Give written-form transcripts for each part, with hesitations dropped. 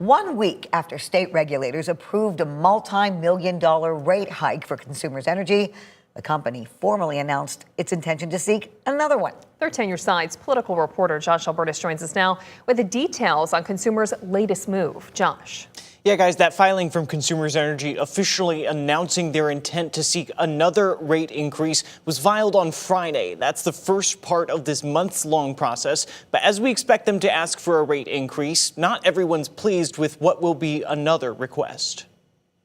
1 week after state regulators approved a multi-million-dollar rate hike for Consumers Energy, the company formally announced its intention to seek another one. 13 Your Side's political reporter Josh Albertus joins us now with the details on Consumers' latest move. Josh. Yeah, guys, that filing from Consumers Energy officially announcing their intent to seek another rate increase was filed on Friday. That's the first part of this months-long process. But as we expect them to ask for a rate increase, not everyone's pleased with what will be another request.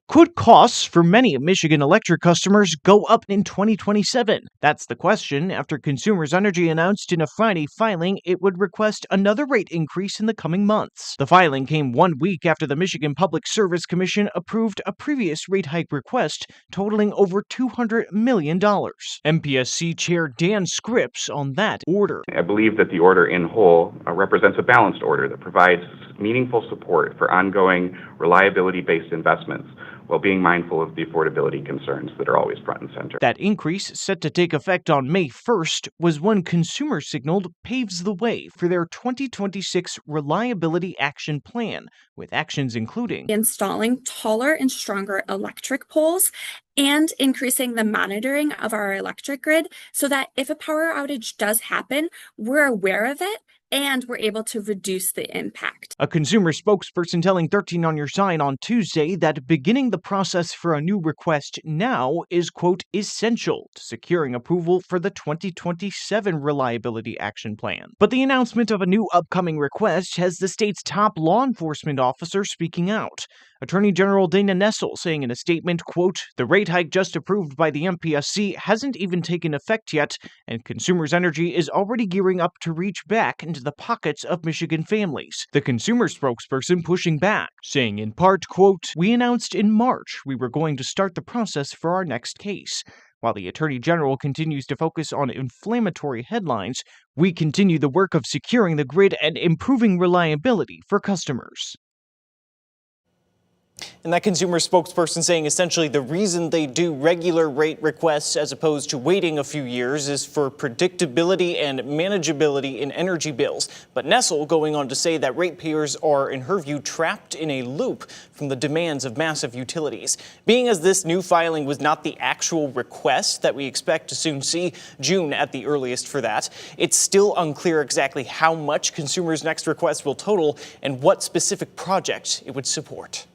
Could costs for many Michigan Electric customers go up in 2027? That's the question after Consumers Energy announced in a Friday filing it would request another rate increase in the coming months. The filing came 1 week after the Michigan Public Service Commission approved a previous rate hike request totaling over $200 million. MPSC Chair Dan Scripps on that order. I believe that the order in whole represents a balanced order that provides meaningful support for ongoing reliability-based investments, while being mindful of the affordability concerns that are always front and center. That increase, set to take effect on May 1st, was one consumers signaled paves the way for their 2026 Reliability Action Plan, with actions including installing taller and stronger electric poles and increasing the monitoring of our electric grid so that if a power outage does happen, we're aware of it and we're able to reduce the impact. A consumer spokesperson telling 13 on Your Side on Tuesday that beginning the process for a new request now is, quote, essential to securing approval for the 2027 Reliability Action Plan. But the announcement of a new upcoming request has the state's top law enforcement officer speaking out. Attorney General Dana Nessel saying in a statement, quote, the rate hike just approved by the MPSC hasn't even taken effect yet, and Consumers Energy is already gearing up to reach back into the pockets of Michigan families. The consumer spokesperson pushing back, saying in part, quote, we announced in March we were going to start the process for our next case. While the Attorney General continues to focus on inflammatory headlines, we continue the work of securing the grid and improving reliability for customers. And that consumer spokesperson saying essentially the reason they do regular rate requests as opposed to waiting a few years is for predictability and manageability in energy bills. But Nessel going on to say that ratepayers are, in her view, trapped in a loop from the demands of massive utilities. Being as this new filing was not the actual request that we expect to soon see, June at the earliest for that, it's still unclear exactly how much Consumers' next request will total and what specific project it would support.